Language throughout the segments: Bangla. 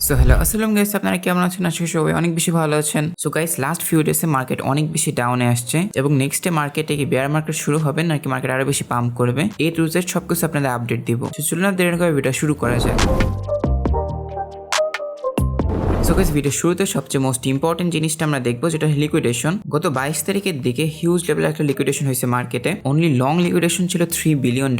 সো হ্যালো আসসালামু গাইস, আপনারা কেমন আছেন? আশা করি সবাই অনেক বেশি ভালো আছেন। সো গাইস, লাস্ট ফিউ ডেসে মার্কেট অনেক বেশি ডাউনে আসছে এবং নেক্সট ডে মার্কেটে কি বেয়ার মার্কেট শুরু হবে নাকি মার্কেট আরো বেশি পাম্প করবে, এই ট্রুজের সবকিছু আপনাদের আপডেট দিব। সো চলুন না দেরি করে ভিডিও শুরু করা যায়। সো গাইস, ভিডিও শুরুতে সবচেয়ে মোস্ট ইম্পর্টেন্ট জিনিসটা আমরা দেখবো, যেটা লিকুইডেশন। গত 22 তারিখের দিকে হিউজ লেভেলের একটা লিকুইডেশন হয়েছে মার্কেটে। অনলি লং লিকুইডেশন ছিল $3 বিলিয়ন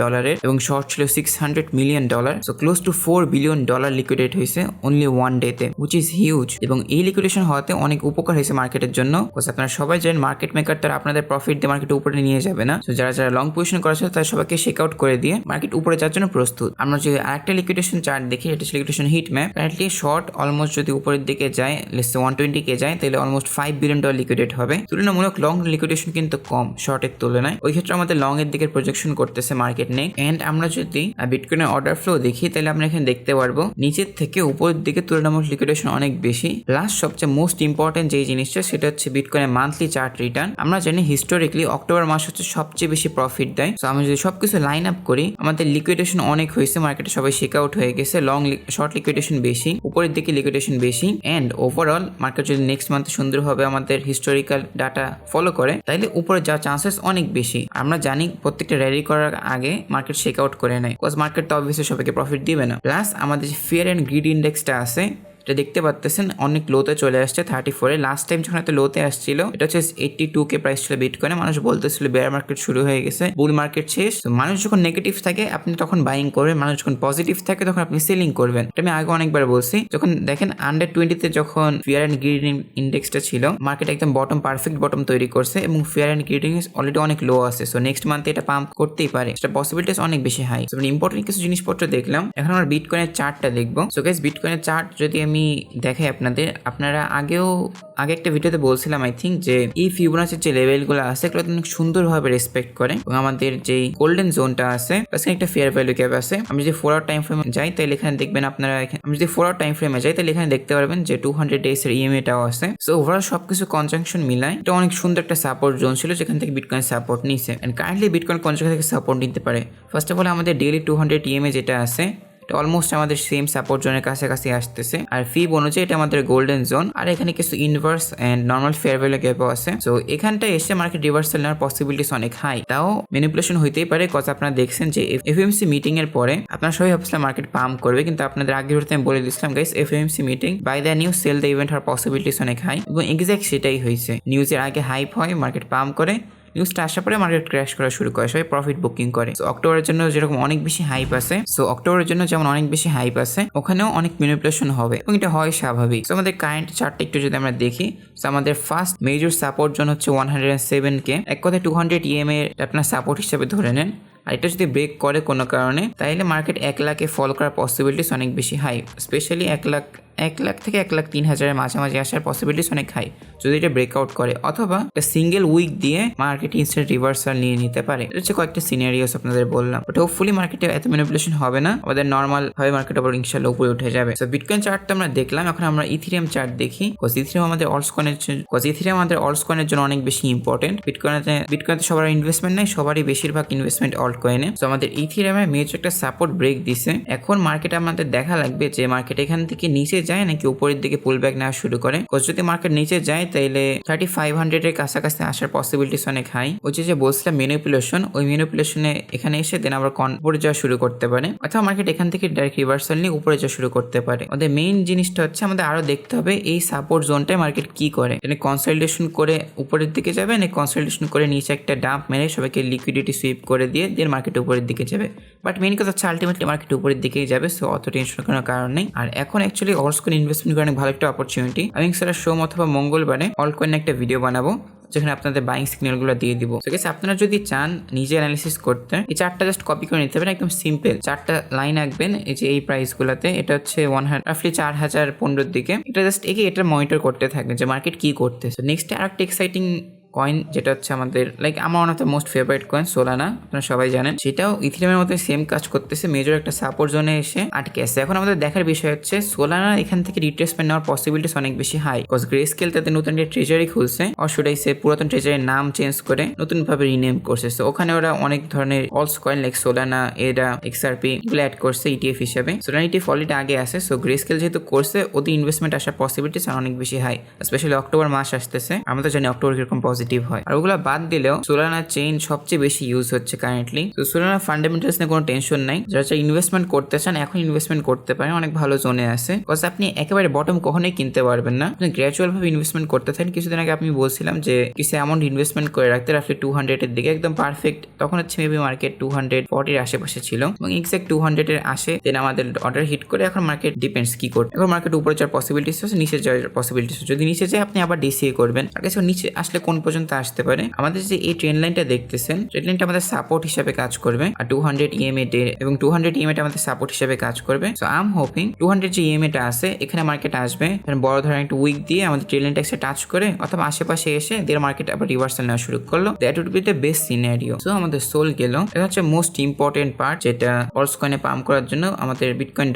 এবং শর্ট ছিল $600 million. So close two $4 billion liquidate হয়েছে অনলি ওয়ান ডেতে, উইচ ইজ হিউজ। এবং এই লিকুইডেশন হওয়াতে অনেক উপকার হয়েছে মার্কেটের জন্য। আপনারা সবাই জানেন মার্কেট মেকার তারা আপনাদের প্রফিট দিয়ে মার্কেট উপরে নিয়ে যাবে না। তো যারা যারা লং পজিশন করেছে তারা সবাইকে শেক আউট করে দিয়ে মার্কেট উপরে যাওয়ার জন্য প্রস্তুত। আমরা যদি আরেকটা লিকুইডেশন চার্ট দেখি, এটা liquidation hit map. Currently short almost যদি উপরের দিকে যায়, লেটস 120 যায়, তাহলে অলমোস্ট $5 বিলিয়ন লিকুইডেট হবে। তুলনামূলক লং লিকুইডেশন কিন্তু কম শর্টের তুলনায়। ওই ক্ষেত্রে আমাদের লং এর দিকে প্রজেকশন করতেছে মার্কেট নেই। এন্ড আমরা যদি বিটকয়েনের অর্ডার ফ্লো দেখি, তাহলে আমরা এখানে দেখতে পারবো নিচের থেকে উপরের দিকে তুলনামূলক লিকুইডেশন অনেক বেশি। প্লাস সবচেয়ে মোস্ট ইম্পর্টেন্ট যে জিনিসটা, সেটা হচ্ছে বিটকয়েনের মান্থলি চার্ট রিটার্ন। আমরা জানি হিস্টোরিক্যালি অক্টোবর মাস হচ্ছে সবচেয়ে বেশি প্রফিট দেয়। তো আমরা যদি সবকিছু লাইন আপ করি, আমাদের লিকুইডেশন অনেক হয়েছে, মার্কেটে সবাই শেক আউট হয়ে গেছে। শর্ট লিকুইডেশন বেশি, উপরের দিকে লিকুইডেশন বেশি। এন্ড ওভারঅল মার্কেট যদি নেক্সট মান্থে সুন্দরভাবে আমাদের হিস্টোরিক্যাল ডাটা ফলো করে, তাহলে উপরে যাওয়ার চান্সেস অনেক বেশি। আমরা জানি প্রত্যেকটা র্যালি করার আগে মার্কেট শেক আউট করে নেয়, বিকজ মার্কেট তো অবভিয়াসলি সবাইকে প্রফিট দিবে না। প্লাস আমাদের যে ফিয়ার অ্যান্ড গ্রিড ইন্ডেক্সটা আছে, এটা দেখতে পাচ্ছেন অনেক লোতে চলে আসছে 34-এ। লাস্ট টাইম যখন এত লোতে আসছিল, এটা হচ্ছে 82K প্রাইস ছিল বিটকয়েনে। মানুষ বলতেছিল বেয়ার মার্কেট শুরু হয়ে গেছে, বুল মার্কেট শেষ। তো মানুষ যখন নেগেটিভ থাকে আপনি তখন বাইং করবেন, মানুষ যখন পজিটিভ থাকে তখন আপনি সেলিং করবেন। এটা আমি আগে অনেকবার বলছি। যখন দেখেন আন্ডার 20-তে যখন ফিয়ার অ্যান্ড গ্রিড ইন্ডেক্সটা ছিল, মার্কেট একদম বটম, পারফেক্ট বটম তৈরি করছে এবং fear and greed index already অনেক লো আছে। সো নেক্সট মান্থে এটা পাম্প করতেই পারে, সেটা পসিবিলিটিস অনেক বেশি হাই। সো ইম্পর্টেন্ট কিছু জিনিসপত্র দেখলাম। এখন আমরা বিটকয়েনের চার্টটা দেখবো। সো গাইস, বিটকয়েনের চার্ট যদি আমি দেখাই আপনারা আগে একটা ভিডিওতে বলছিলাম আই থিঙ্ক, যে এই ফিবোনাচির যে লেভেলগুলো আছে এগুলো অনেক সুন্দরভাবে রেসপেক্ট করে এবং আমাদের যে গোল্ডেন জোনটা আছে একটা ফেয়ার ভ্যালু গ্যাপ আছে। আমি যদি 4 আওয়ার টাইম ফ্রেমে যাই, তাহলে এখানে দেখবেন আপনারা, আমি যদি 4 আওয়ার টাইম ফ্রেমে যাই, তাহলে এখানে দেখতে পারবেন যে 200 ডেজ এর ইএমএটাও আছে। সো ওভারঅল সবকিছু কনজাংশন মিলায় এটা অনেক সুন্দর একটা সাপোর্ট জোন ছিল, যেখান থেকে বিটকয়েন সাপোর্ট নিছে। এন্ড কারেন্টলি বিটকয়েন কোন জায়গা থেকে সাপোর্ট নিতে পারে? ফার্স্ট অফ অল আমাদের ডেইলি 200 ইএমএ যেটা আছে, এটা অলমোস্ট আমাদের সেম সাপোর্ট জোনের কাছাকাছি আসতেছে। আর ফিব অনুযায়ী এটা আমাদের গোল্ডেন জোন। আর এখানে কিছু inverse and normal fair value গ্যাপও আছে। সো এখানটা এসে মার্কেট রিভার্সাল নেওয়ার পসিবিলিটিস অনেক হাই। তাও ম্যানিপুলেশন হইতেই পারে, কজ আপনারা দেখছেন যে এফএমসি মিটিং এর পরে আপনারা সবাই ভাবছিলাম মার্কেট পাম্প করবে, কিন্তু আপনাদের আগের ভিডিওতে আমি বলে দিয়েছিলাম guys, FMC meeting by the news sell the event হওয়ার পসিবিলিটিস অনেক হাই। এবং এক্স্যাক্ট সেটাই হয়েছে। নিউজের আগে হাইপ হয়, মার্কেট পাম্প করে, নিউজটা আসার পরে মার্কেট ক্র্যাশ করা শুরু করে, সবাই প্রফিট বুকিং করে। সো অক্টোবরের জন্য যেরকম অনেক বেশি হাইপ আছে, ওখানেও অনেক ম্যানিপুলেশন হবে এবং এটা হয় স্বাভাবিক। সো আমাদের কারেন্ট চার্টটা একটু যদি আমরা দেখি, সো আমাদের ফার্স্ট মেজর সাপোর্ট জোন হচ্ছে 107K। এক কথায় 200 ইএমএ আপনার সাপোর্ট হিসেবে ধরে নেন। আর এটা যদি ব্রেক করে কোনো কারণে, তাহলে মার্কেট 1 লাখে ফল করার পসিবিলিটিস অনেক বেশি হাই। স্পেশালি 1 লাখ থেকে 1,03,000-এর মাঝামাঝি আসার পসিবিলিটিস অনেক হাই যদি এটা ব্রেকআউট করে, অথবা একটা সিঙ্গেল উইক দিয়ে মার্কেট ইনস্ট্যান্ট রিভার্সাল নিয়ে নিতে পারে। এটা হচ্ছে কয়েকটা সিনারিওস আপনাদের বললাম, বাট হোপফুলি মার্কেটে এত ম্যানিপুলেশন হবে না, আমাদের নর্মাল ভাবে মার্কেট আবার ইনশাআল্লাহ উপরে উঠে যাবে। সো বিটকয়েন চার্টটা আমরা দেখলাম। এখন আমরা ইথেরিয়াম চার্ট দেখি, কজ ইথেরিয়াম আমাদের অল্টস কয়েনের জন্য অনেক বেশি ইম্পর্টেন্ট। বিটকয়েনে সবার ইনভেস্টমেন্ট নাই, সবারই বেশিরভাগ ইনভেস্টমেন্ট অল্ট কয়েনে। সো আমাদের ইথেরিয়ামে মেজর একটা সাপোর্ট ব্রেক দিছে। এখন মার্কেট আমাদের দেখা লাগবে যে মার্কেট এখান থেকে নিচে যায় নাকি উপরের দিকে পুল ব্যাক নেওয়া শুরু করে। যদি মার্কেট নিচে যায়, তাহলে 3500 এর কাছাকাছি আসার পসিবিলিটিস অনেক হাই। ওই যে বলছিলাম ম্যানিপুলেশন, ওই ম্যানিপুলেশনে এখানে এসে দেন আবার উপরে যাওয়া শুরু করতে পারে, অথবা মার্কেট এখান থেকে ডাইরেক্ট রিভার্সাল নিয়ে উপরে যাওয়া শুরু করতে পারে। আমাদের মেইন জিনিসটা হচ্ছে আমাদের আরো দেখতে হবে এই সাপোর্ট জোনটায় মার্কেট কি করে। এটা কনসলিডেশন করে উপরের দিকে যাবে না কনসলিডেশন করে নিচে একটা ডাম্প মেরে সবাইকে লিকুইডিটি সুইপ করে দিয়ে দেন মার্কেট উপরের দিকে যাবে। বাট মেইন কথা হচ্ছে আলটিমেটলি মার্কেট উপরের দিকেই যাবে। সো অত টেনশন করার কারণ নেই। আর এখন অ্যাকচুয়ালি অলসকয়েন ইনভেস্টমেন্ট করার ভালো একটা অপরচুনিটি। আমি স্যার সোম অথবা মঙ্গলবারে অলকয়েন একটা ভিডিও বানাবো, যেখানে আপনাদের বাইং সিগন্যালগুলো দিয়ে দিব। ঠিক আছে, আপনারা যদি চান নিজে অ্যানালিসিস করতে, এই চার্টটা জাস্ট কপি করে নিতে পারেন। একদম সিম্পল 4টা লাইন আঁকবেন। এই যে এই প্রাইসগুলোতে, এটা হচ্ছে 4015 দিকে, এটা জাস্ট এটা মনিটর করতে থাকবেন যে মার্কেট কি করতেছে। নেক্সট আরেকটা এক্সাইটিং কয়েন, যেটা হচ্ছে আমাদের লাইক আমার one of the most favourite coin Solana, আপনারা সবাই জানেন। সেটাও ইথিরিয়ামের মতো সেম কাজ করতেছে, মেজর একটা সাপোর্ট জোনে এসে আটকে আছে। এখন আমাদের দেখার বিষয় হচ্ছে সোলানা এখান থেকে রিট্রেসমেন্ট নেওয়ার পসিবিলিটিস অনেক বেশি হাই, বিকজ গ্রেস্কেল তাদের নতুন একটা ট্রেজারি খুলছে, অর শুড আই সে পুরাতন ট্রেজারির নাম চেঞ্জ করে নতুন ভাবে রিনেম করছে। তো ওখানে ওরা অনেক ধরনের অলস কয়েন লাইক সোলানা, এডা, এক্সআরপি এগুলো অ্যাড করছে ইটিএফ হিসাবে। সোলানা ইটিএফ অলরেডি আগে আছে, সো গ্রেস্কেল যেহেতু করছে ওদের ইনভেস্টমেন্ট আসার পসিবিলিটিস অনেক বেশি হাই, স্পেশালি অক্টোবর মাস আসতেছে, আমরা তো জানি অক্টোবর কিরকম পজিটিভ হয়। আর ওগুলো বাদ দিলেও সোলানা চেইন সবচেয়ে বেশি ইউজ হচ্ছে কারেন্টলি। তো সোলানা ফান্ডামেন্টালস নিয়ে কোনো টেনশন নাই, যারা ইনভেস্টমেন্ট করতে চান এখন ইনভেস্টমেন্ট করতে পারেন, অনেক ভালো জোনে আছে। বিকজ আপনি একেবারে বটম কখনোই কিনতে পারবেন না, আপনি গ্র্যাজুয়াল ভাবে ইনভেস্টমেন্ট করতে থাকেন। কিছুদিন আগে আমি বলছিলাম যে কিছু অ্যামাউন্ট ইনভেস্টমেন্ট করে রাখতে, রাফলি 200 এর দিকে একদম পারফেক্ট, তখন হচ্ছে মেবি মার্কেট 240 আশেপাশে ছিল এবং এক্সাক্ট 200 এর আসে, দেন আমাদের অর্ডার হিট করে। এখন মার্কেট ডিপেন্ডস কি করবে, এখন মার্কেট উপরে যাওয়ার পসিবিলিটিস আছে, নিচে যাওয়ার পসিবিলিটিস আছে। যদি নিচে যায় আপনি আবার ডিসিএ করবেন, আর কিছু নিচে আসলে কোন পর্যন্ত আসতে পারে। আমাদের যে এই ট্রেন লাইনটা দেখতেছেন, ট্রেন লাইনটা আমাদের সাপোর্ট হিসাবে কাজ করবে, আর 200 EMA ডে এবং 200 EMA আমাদের সাপোর্ট হিসাবে কাজ করবে। সো আই এম হোপিং 200 যে EMA টা আছে এখানে মার্কেট আসবে, বড় ধরনের একটা উইক দিয়ে আমাদের ট্রেন লাইনটা টাচ করে অথবা আশেপাশে এসে দের মার্কেট আবার রিভার্সাল নেওয়া শুরু করলো। That would be the best scenario. So আমাদের সোল গেল, এটা হচ্ছে মোস্ট ইম্পর্টেন্ট পার্ট, যেটা অলস কয়েনে পাম্প করার জন্য আমাদের বিটকয়েন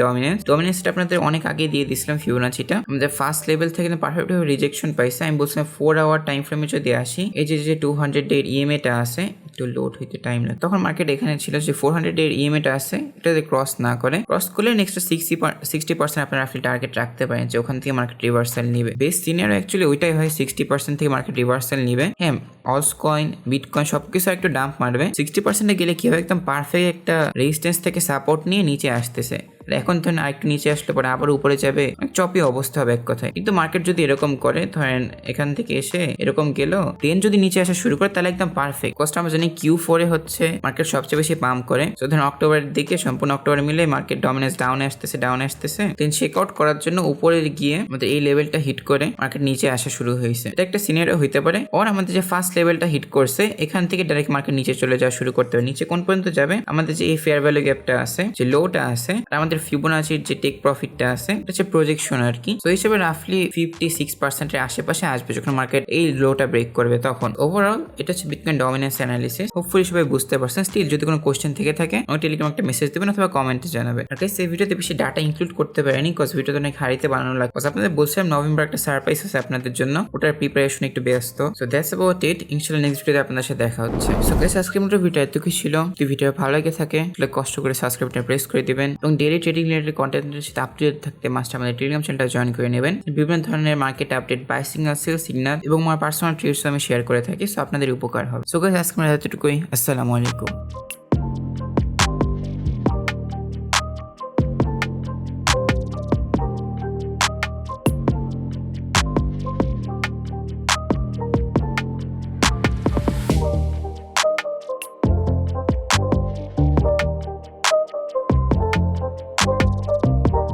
ডমিনেন্সটা আপনাদের অনেক আগে দিয়ে দিয়েছিলাম ফিবোনাচিটা। আমাদের ফার্স্ট লেভেল থেকে পারফেক্ট ভাবে রিজেকশন পাইছে। আমি বলছিলাম 4 আওয়ার টাইম ফ্রেমে যদি আসি, এই যে 200 ডে EMA টা আছে, একটু লোড হইতে টাইম লাগে, তখন মার্কেট এখানে ছিল যে 400 ডে EMA টা আছে, এটা যদি ক্রস না করে, ক্রস করলে নেক্সট 60% আপনারা আপনি টার্গেট রাখতে পারেন যে ওখান থেকে মার্কেট রিভার্সাল নিবে। বেস্ট সিনিয়র অ্যাকচুয়ালি ওইটাই হয়, 60% থেকে মার্কেট রিভার্সাল নিবে। হ্যাঁ, অলস কয়েন, বিটকয়েন সবকিছু একটু ডাম্প মারবে। 60% গেলে কি হয়, একদম পারফেক্ট একটা রেজিস্ট্যান্স থেকে সাপোর্ট নিয়ে নিচে আসতেছে। এখন ধরেন আরেকটু নিচে আসলে পরে আবার উপরে যাবে, চপি অবস্থা হবে এক কথায়। কিন্তু মার্কেট যদি এরকম করে, ধরেন এখান থেকে এসে এরকম গেল, দেন যদি নিচে আসা শুরু করে, তাহলে একদম পারফেক্ট। কষ্ট আমরা জানি Q4 এ হচ্ছে মার্কেট সবচেয়ে বেশি পাম্প করে। তো ধরেন অক্টোবরের দিকে সম্পূর্ণ অক্টোবর মিলে মার্কেট ডমিনেন্স ডাউনে আসতেছে, দেন চেক আউট করার জন্য উপরে গিয়ে আমাদের এই লেভেলটা হিট করে মার্কেট নিচে আসা শুরু হয়েছে। এটা একটা সিনারিও হইতে পারে। ওর আমাদের যে ফার্স্ট লেভেলটা হিট করছে এখান থেকে ডাইরেক্ট মার্কেট নিচে চলে যাওয়া শুরু করতে হবে। নিচে কোন পর্যন্ত যাবে, আমাদের যে এই ফেয়ার ভ্যালু গ্যাপটা আছে, যে লোটা আছে, আর আমাদের ফিবোনাচির যে টেক প্রফিটটা আছে, এটা হচ্ছে প্রজেকশন আর কি। তো হিসেবে রাফলি 56% এর আশেপাশে আসবে যখন মার্কেট এই লোটা ব্রেক করবে। তখন ওভারঅল এটা হচ্ছে বিটকয়েন ডমিনেন্স অ্যানালিসিস। হোপফুলি সবাই বুঝতে পারছেন। স্টিল যদি কোনো কোশ্চেন থেকে থাকে আমার টেলিগ্রামে একটা মেসেজ দেবেন অথবা কমেন্টে জানাবেন। আর গাইস এই ভিডিওতে বেশি ডাটা ইনক্লুড করতে পারিনি, কজ ভিডিওটা অনেক হারিতে বানানো লাগে। আপনাদের বলছিলাম নভেম্বর একটা সারপ্রাইজ আছে আপনাদের জন্য, ওটার প্রিপারেশন একটু ব্যস্ত। So that's about it. ইনশাআল্লাহ নেক্সট ভিডিওতে আপনাদের সাথে দেখা হচ্ছে। সো গাইস আজকের মতো ভিডিও এতটুকুই ছিল। যদি ভিডিও ভালো লাগে থাকে তাহলে কষ্ট করে সাবস্ক্রাইব বাটনে প্রেস করে দিবেন এবং ডেইলি ট্রেডিং রিলেটেড কন্টেন্টের সাথে আপডেট থাকতে মাস্ট আমাদের টেলিগ্রাম চ্যানেলটা জয়েন করে নেবেন। বিভিন্ন ধরনের market update, buy signal, sell signal এবং আমার পার্সোনাল ট্রেডস আমি শেয়ার করে থাকি। সো আপনাদের উপকার হবে। সো গাইস আজকে এতটুকুই। আসসালামু আলাইকুম।